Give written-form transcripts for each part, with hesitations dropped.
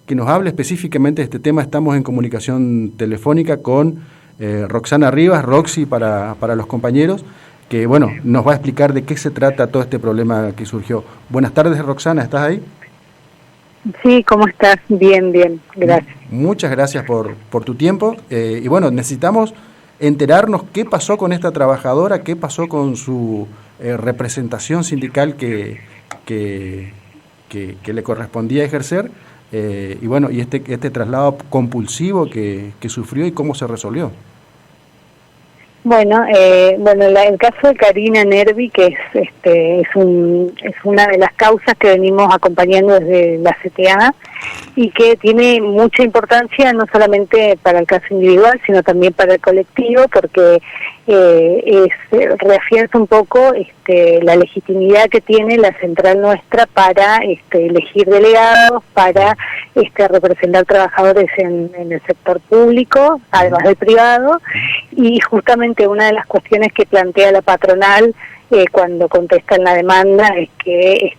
que nos hable específicamente de este tema. Estamos en comunicación telefónica con Roxana Rivas, Roxy para los compañeros, que bueno, nos va a explicar de qué se trata todo este problema que surgió. Buenas tardes, Roxana, ¿estás ahí? Sí, ¿cómo estás? Bien, gracias. Muchas gracias por tu tiempo. Y bueno, necesitamos enterarnos qué pasó con esta trabajadora, qué pasó con su representación sindical que le correspondía ejercer, y bueno, y este traslado compulsivo que sufrió y cómo se resolvió. Bueno, el caso de Karina Nervi, que es una de las causas que venimos acompañando desde la CTA y que tiene mucha importancia no solamente para el caso individual, sino también para el colectivo, porque reafianza un poco la legitimidad que tiene la central nuestra para elegir delegados, para representar trabajadores en el sector público, además del privado, y justamente una de las cuestiones que plantea la patronal cuando contesta en la demanda es que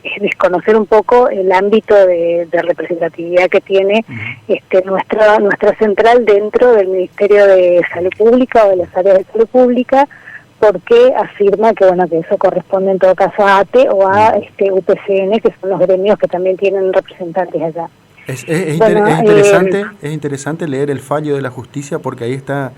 es desconocer un poco el ámbito de representatividad que tiene nuestra central dentro del Ministerio de Salud Pública o de las áreas de salud pública, porque afirma que que eso corresponde en todo caso a ATE o a UPCN, que son los gremios que también tienen representantes allá. Es interesante leer el fallo de la justicia, porque ahí está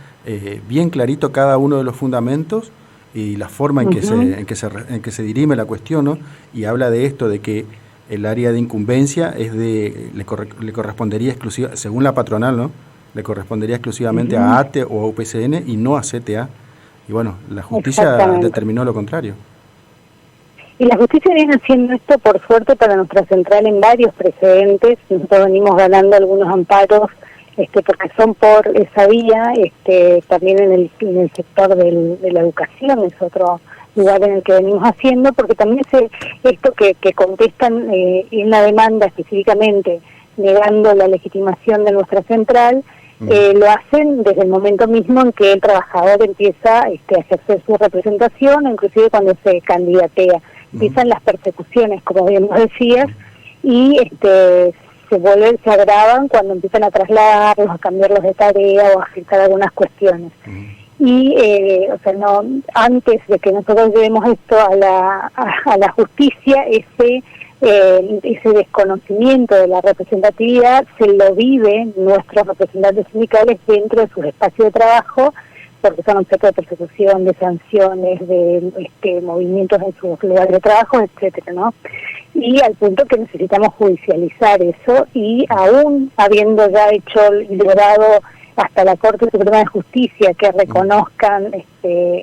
bien clarito cada uno de los fundamentos y la forma en que se dirime la cuestión, ¿no? Y habla de esto, de que el área de incumbencia le correspondería exclusiva, según la patronal, ¿no? Le correspondería exclusivamente a ATE o a UPCN y no a CTA. Y bueno, la justicia determinó lo contrario. Y la justicia viene haciendo esto, por suerte, para nuestra central en varios precedentes. Nosotros venimos ganando algunos amparos, porque son por esa vía, también en el sector de la educación, es otro lugar en el que venimos haciendo, porque también esto que contestan en la demanda específicamente, negando la legitimación de nuestra central, lo hacen desde el momento mismo en que el trabajador empieza a ejercer su representación, inclusive cuando se candidatea. Empiezan las persecuciones, como bien vos decías, y se agravan cuando empiezan a trasladarlos, a cambiarlos de tarea o a afectar algunas cuestiones. Y, antes de que nosotros llevemos esto a la justicia, ese desconocimiento de la representatividad se lo viven nuestros representantes sindicales dentro de sus espacios de trabajo, porque son objeto de persecución, de sanciones, de movimientos en sus lugares de trabajo, etcétera, ¿no? Y al punto que necesitamos judicializar eso, y aún habiendo ya logrado hasta la Corte Suprema de Justicia que reconozcan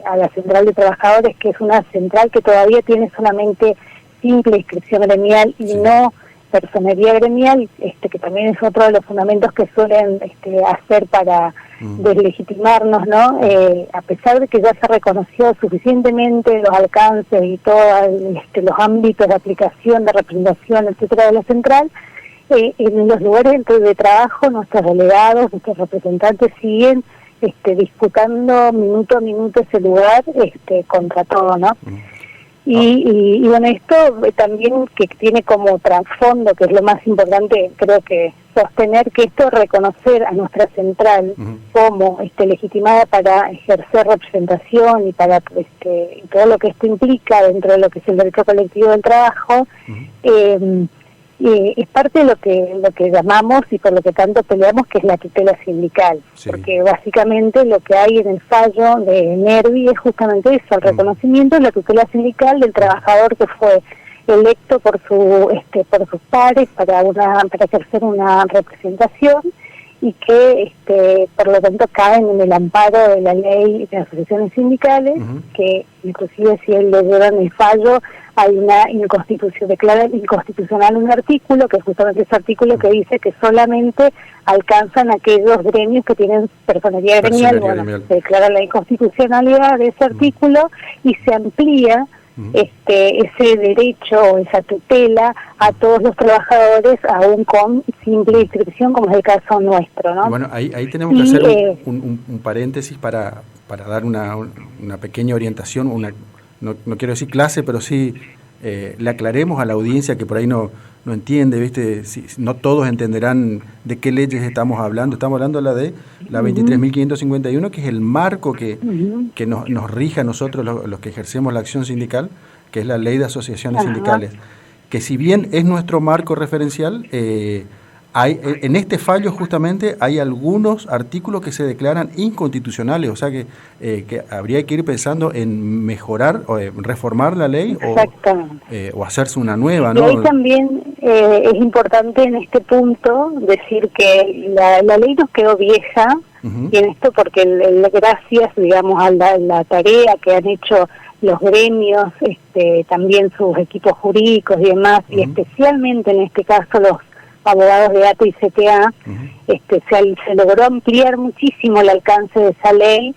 a la Central de Trabajadores, que es una central que todavía tiene solamente simple inscripción gremial y no personería gremial, que también es otro de los fundamentos que suelen hacer para deslegitimarnos, ¿no? A pesar de que ya se reconoció suficientemente los alcances y todos los ámbitos de aplicación, de representación, etcétera, de la central, en los lugares de trabajo nuestros delegados, nuestros representantes siguen disputando minuto a minuto ese lugar contra todo, ¿no? Y bueno, esto también que tiene como trasfondo, que es lo más importante, creo que sostener que esto, reconocer a nuestra central como legitimada para ejercer representación y para y todo lo que esto implica dentro de lo que es el derecho colectivo del trabajo, es parte de lo que llamamos y por lo que tanto peleamos, que es la tutela sindical, porque básicamente lo que hay en el fallo de Nervi es justamente eso, el reconocimiento de la tutela sindical del trabajador que fue electo por sus pares para ejercer una representación, y que por lo tanto caen en el amparo de la ley de asociaciones sindicales, que inclusive si él le llevan el fallo hay una declara inconstitucional un artículo, que es justamente ese artículo que dice que solamente alcanzan aquellos gremios que tienen personería gremial. Se declara la inconstitucionalidad de ese artículo y se amplía ese derecho, esa tutela a todos los trabajadores, aún con simple inscripción, como es el caso nuestro, ¿no? Bueno, ahí tenemos que hacer un paréntesis para dar una pequeña orientación, no quiero decir clase, pero sí le aclaremos a la audiencia que por ahí no no entiende, ¿viste? Si no todos entenderán de qué leyes estamos hablando. Estamos hablando de la 23.551, que es el marco que nos rige a nosotros los que ejercemos la acción sindical, que es la Ley de Asociaciones Sindicales. Que si bien es nuestro marco referencial, en este fallo justamente hay algunos artículos que se declaran inconstitucionales, o sea que habría que ir pensando en mejorar o reformar la ley o hacerse una nueva, ¿no? Y ahí también es importante en este punto decir que la ley nos quedó vieja, y en esto porque gracias, digamos, a la tarea que han hecho los gremios, también sus equipos jurídicos y demás, y especialmente en este caso los abogados de ATE y CTA, se logró ampliar muchísimo el alcance de esa ley,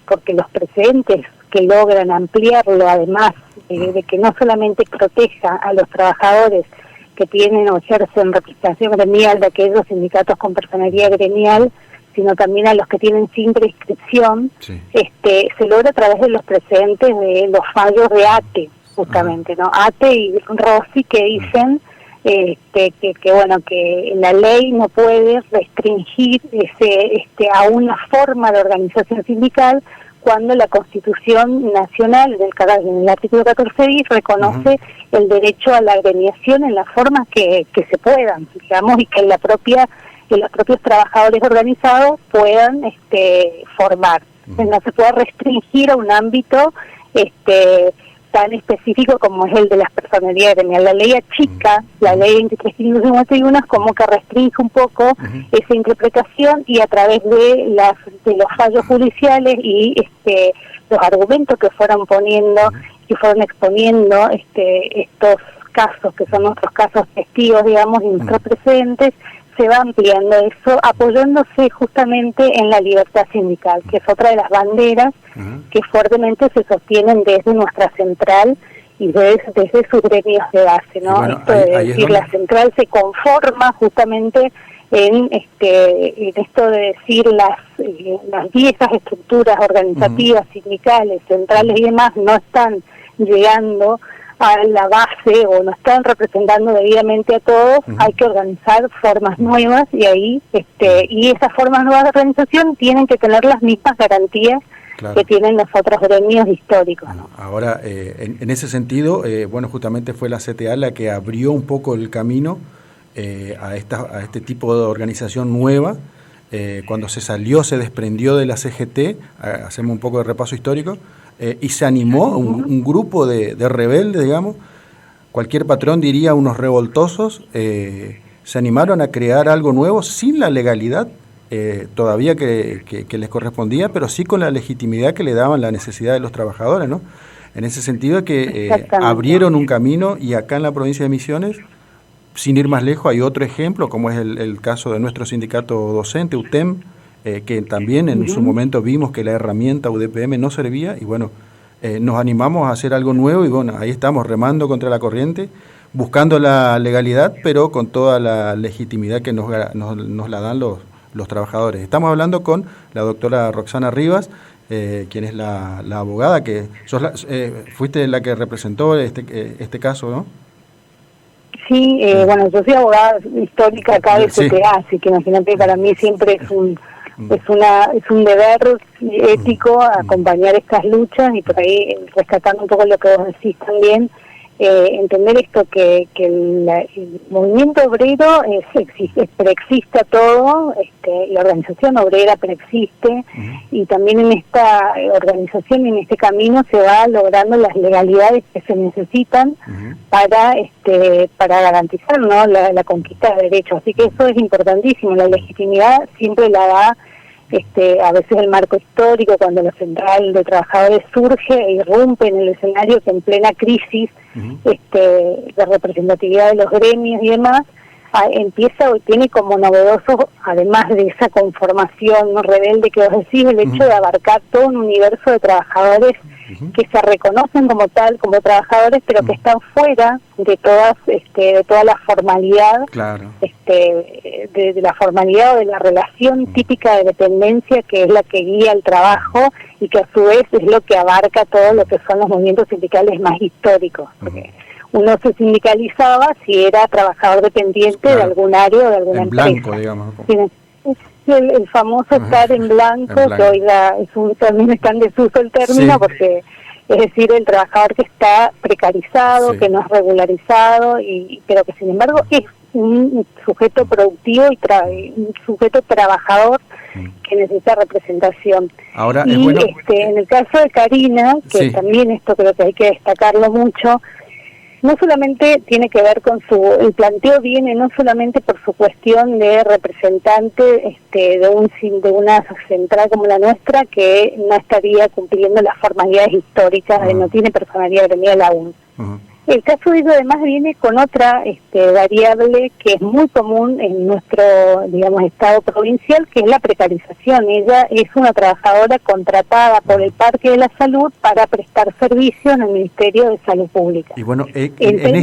porque los precedentes que logran ampliarlo, además de que no solamente proteja a los trabajadores que tienen o ejercen representación gremial de aquellos sindicatos con personería gremial, sino también a los que tienen sin prescripción, se logra a través de los precedentes de los fallos de ATE, justamente, ¿no? ATE y Rossi, que dicen que bueno, que la ley no puede restringir a una forma de organización sindical cuando la Constitución Nacional en el artículo 14 bis reconoce el derecho a la agremiación en las formas que se puedan, digamos, y que los propios trabajadores organizados puedan formar. No se puede restringir a un ámbito tan específico como es el de las personerías gremiales. La ley achica, la ley 23.551 es como que restringe un poco esa interpretación, y a través de los fallos judiciales y los argumentos que fueron exponiendo estos casos, que son nuestros casos testigos, digamos, y nuestros precedentes, se va ampliando eso, apoyándose justamente en la libertad sindical, que es otra de las banderas que fuertemente se sostienen desde nuestra central y desde sus gremios de base, ¿no? Bueno, esto de decir, la central se conforma justamente en esto de decir las viejas estructuras organizativas, sindicales, centrales y demás no están llegando a la base o no están representando debidamente a todos. Hay que organizar formas nuevas, y ahí y esas formas nuevas de organización tienen que tener las mismas garantías que tienen los otros gremios históricos, ¿no? Ahora, en ese sentido, bueno, justamente fue la CTA la que abrió un poco el camino a este tipo de organización nueva. Cuando se desprendió de la CGT, hacemos un poco de repaso histórico, y se animó un grupo de rebeldes, digamos, cualquier patrón diría unos revoltosos, se animaron a crear algo nuevo sin la legalidad todavía que les correspondía, pero sí con la legitimidad que le daban la necesidad de los trabajadores, ¿no? En ese sentido que abrieron un camino, y acá en la provincia de Misiones, sin ir más lejos, hay otro ejemplo, como es el caso de nuestro sindicato docente, UTEM, que también en su momento vimos que la herramienta UDPM no servía, y bueno, nos animamos a hacer algo nuevo, y bueno, ahí estamos remando contra la corriente, buscando la legalidad, pero con toda la legitimidad que nos la dan los trabajadores. Estamos hablando con la doctora Roxana Rivas, quien es la abogada, que fuiste la que representó este caso, ¿no? Sí, bueno, yo soy abogada histórica acá de CTA, así que imagínate, para mí siempre es un deber ético acompañar estas luchas, y por ahí rescatando un poco lo que vos decís también, entender esto, que el movimiento obrero preexiste a todo, la organización obrera preexiste, y también en esta organización y en este camino se va logrando las legalidades que se necesitan para garantizar, ¿no?, la conquista de derechos. Así que eso es importantísimo. La legitimidad siempre la da a veces el marco histórico, cuando la central de trabajadores surge e irrumpe en el escenario que en plena crisis de representatividad de los gremios y demás, empieza y tiene como novedoso, además de esa conformación no rebelde que vos decís, el hecho de abarcar todo un universo de trabajadores que se reconocen como tal, como trabajadores, pero que están fuera de toda la formalidad, de la formalidad o de la relación típica de dependencia, que es la que guía el trabajo, y que a su vez es lo que abarca todo lo que son los movimientos sindicales más históricos. Porque uno se sindicalizaba si era trabajador dependiente de algún área o de alguna empresa. En blanco, digamos. El famoso estar en blanco, que hoy también está en desuso el término, porque es decir, el trabajador que está precarizado, que no es regularizado, pero que sin embargo es un sujeto productivo y un sujeto trabajador que necesita representación. Ahora, y en el caso de Karina, que también esto creo que hay que destacarlo mucho, no solamente tiene que ver con el planteo viene no solamente por su cuestión de representante de una central como la nuestra, que no estaría cumpliendo las formalidades históricas, no tiene personalidad gremial aún. El caso de ella además viene con otra variable que es muy común en nuestro, digamos, estado provincial, que es la precarización. Ella es una trabajadora contratada por el Parque de la Salud para prestar servicio en el Ministerio de Salud Pública. Y bueno, en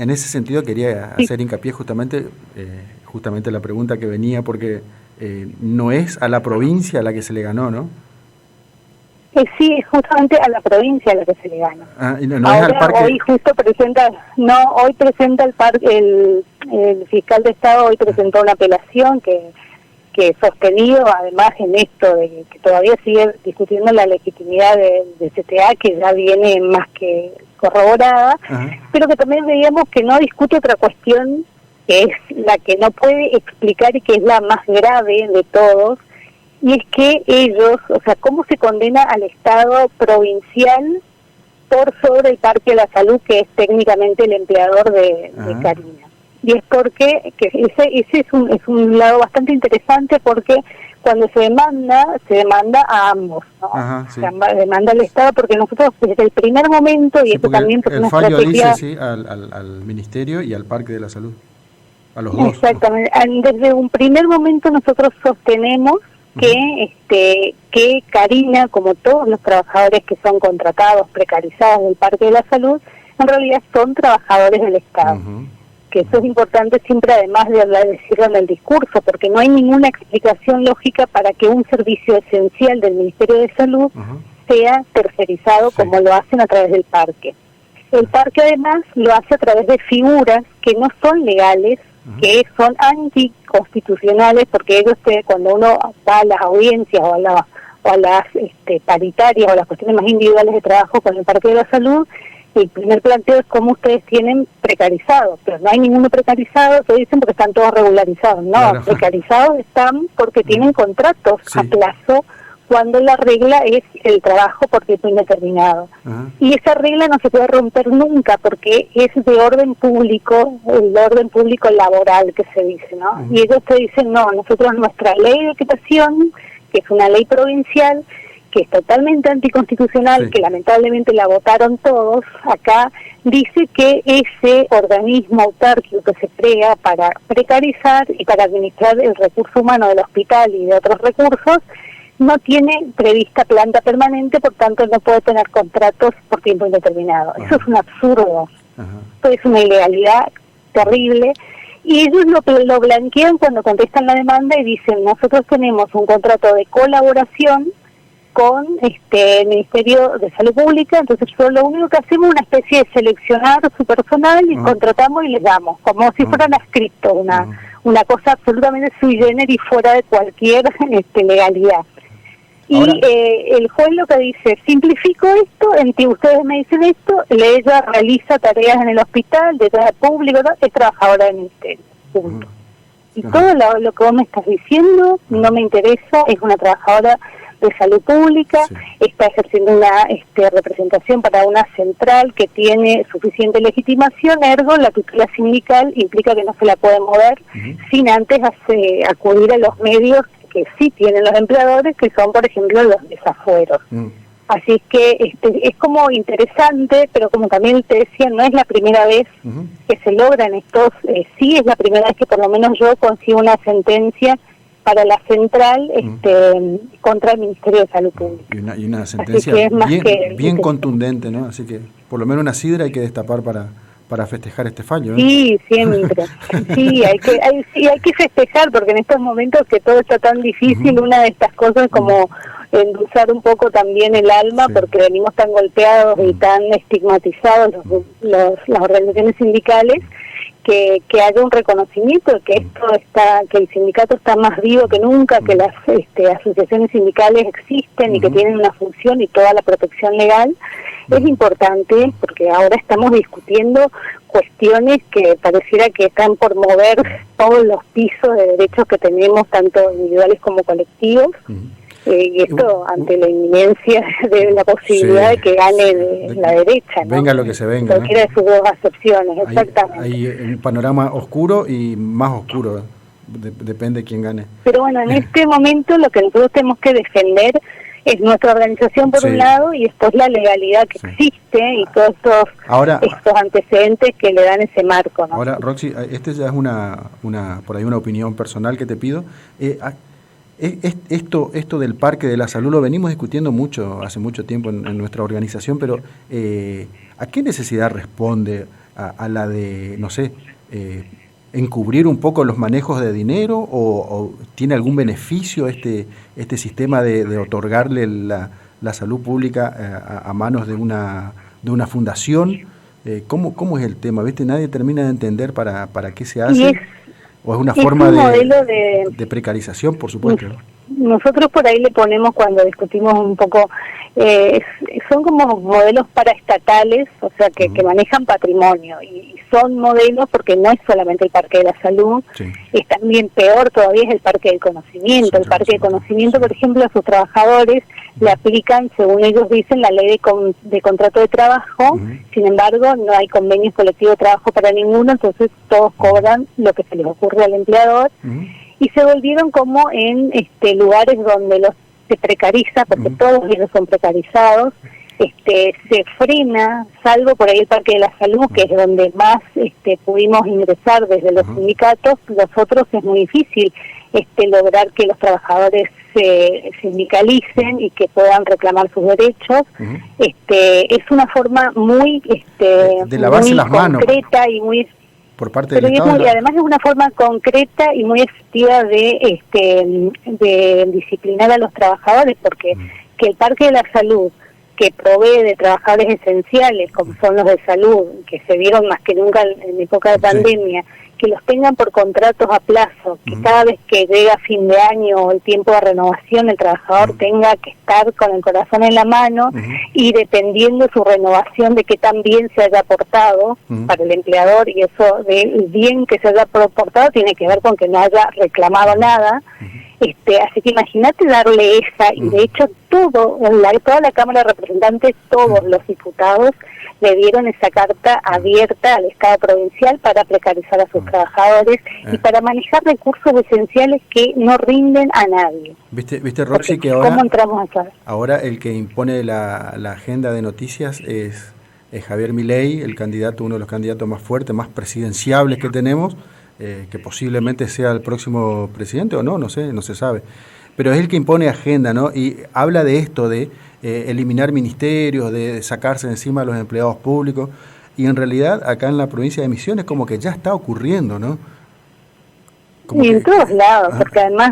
ese sentido quería hacer hincapié justamente la pregunta que venía, porque no es a la provincia a la que se le ganó, ¿no? Sí, justamente a la provincia a la que se le gana. No es al parque. Hoy presenta el fiscal de Estado, hoy presentó una apelación que sostenido además en esto de que todavía sigue discutiendo la legitimidad de CTA, que ya viene más que corroborada, pero que también veíamos que no discute otra cuestión, que es la que no puede explicar y que es la más grave de todos, y es que ellos, o sea, cómo se condena al Estado provincial por sobre el Parque de la Salud, que es técnicamente el empleador de Karina. Y es porque ese es un lado bastante interesante, porque cuando se demanda a ambos, ¿no? Se demanda al Estado, porque nosotros desde el primer momento, y esto también por el fallo dice al Ministerio y al Parque de la Salud, a los dos. Exactamente. Desde un primer momento nosotros sostenemos que Karina, como todos los trabajadores que son contratados, precarizados del Parque de la Salud, en realidad son trabajadores del Estado. Que eso es importante siempre, además de decirlo en el discurso, porque no hay ninguna explicación lógica para que un servicio esencial del Ministerio de Salud sea tercerizado como lo hacen a través del parque. El parque además lo hace a través de figuras que no son legales, que son anticonstitucionales, porque ellos, cuando uno va a las audiencias o a las paritarias o a las cuestiones más individuales de trabajo con el Parque de la Salud, el primer planteo es cómo ustedes tienen precarizados, pero no hay ninguno precarizado, se dicen porque están todos regularizados. No, precarizados están porque tienen contratos a plazo, cuando la regla es el trabajo por tiempo indeterminado. Y esa regla no se puede romper nunca, porque es de orden público, el orden público laboral que se dice, ¿no? Y ellos te dicen, no, nosotros nuestra ley de equitación, que es una ley provincial, que es totalmente anticonstitucional, que lamentablemente la votaron todos, acá dice que ese organismo autárquico que se crea para precarizar y para administrar el recurso humano del hospital y de otros recursos, no tiene prevista planta permanente, por tanto no puede tener contratos por tiempo indeterminado. Eso es un absurdo. Esto es una ilegalidad terrible. Y ellos lo blanquean cuando contestan la demanda y dicen, nosotros tenemos un contrato de colaboración con el Ministerio de Salud Pública, entonces lo único que hacemos es una especie de seleccionar su personal y contratamos y les damos, como si fueran adscriptos, una cosa absolutamente sui generis, fuera de cualquier legalidad. Ahora, y el juez lo que dice, simplifico esto, en que ustedes me dicen esto, ella realiza tareas en el hospital, de trabajo público, ¿no? Es trabajadora del ministerio, punto. Y todo lo que vos me estás diciendo no me interesa, es una trabajadora de salud pública, está ejerciendo una representación para una central que tiene suficiente legitimación, ergo la tutela sindical implica que no se la puede mover sin antes acudir a los medios que sí tienen los empleadores, que son, por ejemplo, los desafueros. Así es que es como interesante, pero como también te decía, no es la primera vez que se logran estos, sí es la primera vez que por lo menos yo consigo una sentencia para la central contra el Ministerio de Salud Pública. Y una sentencia bien contundente, ¿no? Así que por lo menos una sidra hay que destapar para para festejar este fallo. Sí, siempre. Sí, hay que festejar, porque en estos momentos que todo está tan difícil, una de estas cosas como endulzar un poco también el alma, porque venimos tan golpeados y tan estigmatizados las organizaciones sindicales, que haya un reconocimiento de que que el sindicato está más vivo que nunca, que las asociaciones sindicales existen y que tienen una función y toda la protección legal. Es importante porque ahora estamos discutiendo cuestiones que pareciera que están por mover todos los pisos de derechos que tenemos, tanto individuales como colectivos. Y esto ante la inminencia de la posibilidad de que gane la derecha, ¿no? Venga lo que se venga, cualquiera de sus dos acepciones, exactamente. Hay un panorama oscuro y más oscuro, depende de quién gane. Pero bueno, en este momento lo que nosotros tenemos que defender es nuestra organización por un lado, y después la legalidad que existe y todos estos antecedentes que le dan ese marco, ¿no? Ahora, Roxy, este ya es por ahí una opinión personal que te pido. Esto del Parque de la Salud lo venimos discutiendo hace mucho tiempo en nuestra organización, pero ¿a qué necesidad responde? ¿A la de, no sé, encubrir un poco los manejos de dinero, o tiene algún beneficio este sistema de otorgarle la salud pública a manos de una fundación? ¿Cómo es el tema? ¿Viste? Nadie termina de entender para qué se hace. ¿O es una forma de precarización, por supuesto? Nosotros por ahí le ponemos, cuando discutimos un poco, son como modelos paraestatales, o sea, que manejan patrimonio, y son modelos porque no es solamente el Parque de la Salud, es también peor todavía, es el Parque del Conocimiento. El Parque del Conocimiento, por ejemplo, a sus trabajadores le aplican, según ellos dicen, la ley de contrato de trabajo. Sin embargo, no hay convenios colectivos de trabajo para ninguno, entonces todos cobran lo que se les ocurre al empleador, y se volvieron como en lugares donde se precariza, porque todos ellos son precarizados, se frena, salvo por ahí el Parque de la Salud, que es donde más pudimos ingresar desde los sindicatos. Los otros es muy difícil lograr que los trabajadores se sindicalicen y que puedan reclamar sus derechos. Es una forma muy de lavarse muy las manos concreta y muy por parte del Estado. Y además es una forma concreta y muy efectiva de disciplinar a los trabajadores, porque que el Parque de la Salud, que provee de trabajadores esenciales, como son los de salud, que se vieron más que nunca en época de pandemia, que los tengan por contratos a plazo, que cada vez que llega fin de año o el tiempo de renovación, el trabajador tenga que estar con el corazón en la mano, y dependiendo su renovación de que tan bien se haya aportado para el empleador, y eso del bien que se haya aportado tiene que ver con que no haya reclamado nada. Así que imagínate darle esa, y de hecho toda la Cámara de Representantes, todos los diputados le dieron esa carta abierta al Estado provincial para precarizar a sus trabajadores y para manejar recursos esenciales que no rinden a nadie. ¿Viste Roxy, que ¿cómo entramos acá? Ahora el que impone la agenda de noticias es Javier Milei, el candidato, uno de los candidatos más fuertes, más presidenciables que tenemos, que posiblemente sea el próximo presidente o no sé, no se sabe. Pero es el que impone agenda, ¿no? Y habla de esto, de eliminar ministerios, de sacarse de encima a los empleados públicos. Y en realidad, acá en la provincia de Misiones, como que ya está ocurriendo, ¿no? Y en todos lados, porque además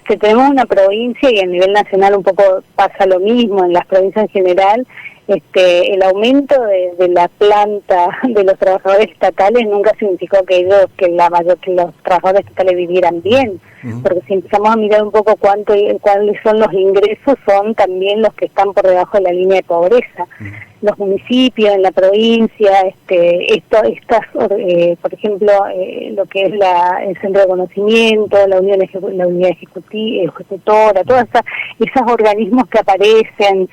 tenemos una provincia, y a nivel nacional un poco pasa lo mismo, en las provincias en general, el aumento de la planta de los trabajadores estatales nunca significó que los trabajadores estatales vivieran bien, porque si empezamos a mirar un poco cuáles son los ingresos, son también los que están por debajo de la línea de pobreza. Los municipios en la provincia, por ejemplo, lo que es el centro de conocimiento, la unidad ejecutora, todas esos organismos que aparecen,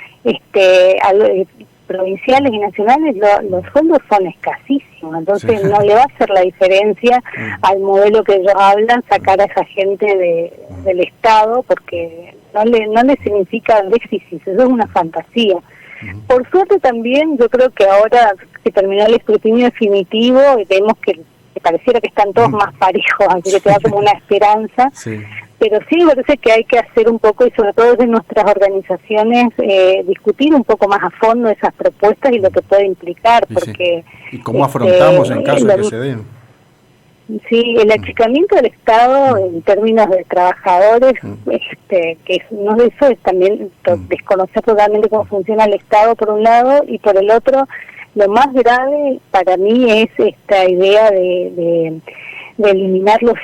provinciales y nacionales, los sueldos son escasísimos, entonces no le va a hacer la diferencia al modelo que ellos hablan sacar a esa gente del Estado, porque no le significa déficit, eso es una fantasía. Por suerte también, yo creo que ahora que terminó el escrutinio definitivo, vemos que pareciera que están todos más parejos, así que te da como una esperanza. Pero sí me parece que hay que hacer un poco, y sobre todo desde nuestras organizaciones, discutir un poco más a fondo esas propuestas y lo que puede implicar, porque... ¿Y cómo afrontamos en caso de que se den? Sí, el achicamiento del Estado en términos de trabajadores, que no es eso, es también desconocer totalmente cómo funciona el Estado por un lado, y por el otro, lo más grave para mí es esta idea de eliminar los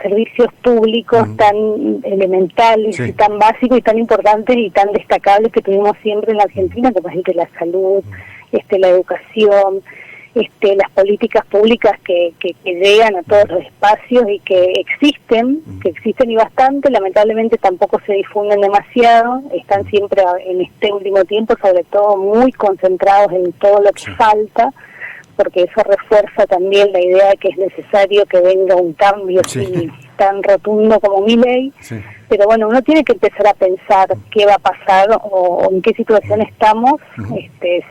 servicios públicos tan elementales y tan básicos y tan importantes y tan destacables que tuvimos siempre en la Argentina, como es el de la salud, la educación, las políticas públicas que llegan a todos los espacios y que existen y bastante, lamentablemente tampoco se difunden demasiado, están siempre en este último tiempo sobre todo muy concentrados en todo lo que falta, porque eso refuerza también la idea de que es necesario que venga un cambio así tan rotundo como Milei. Pero bueno, uno tiene que empezar a pensar qué va a pasar o en qué situación estamos,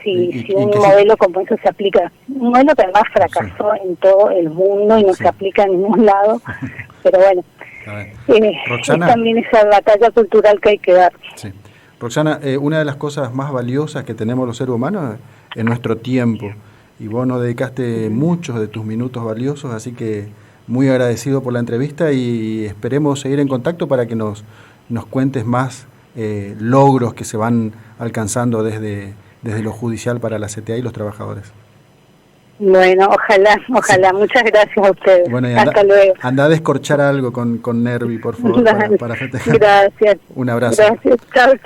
si un modelo como eso se aplica. Un modelo que además fracasó en todo el mundo y no se aplica en ningún lado, pero bueno, Roxana, es también esa batalla cultural que hay que dar. Roxana, una de las cosas más valiosas que tenemos los seres humanos es nuestro tiempo. Y vos nos dedicaste muchos de tus minutos valiosos, así que muy agradecido por la entrevista y esperemos seguir en contacto para que nos cuentes más logros que se van alcanzando desde lo judicial para la CTA y los trabajadores. Bueno, ojalá. Muchas gracias a ustedes. Bueno, hasta luego. Anda a descorchar algo con Nervi, por favor, para festejar. Gracias. Un abrazo. Gracias.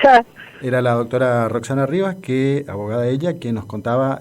Chao. Era la doctora Roxana Rivas, abogada ella, que nos contaba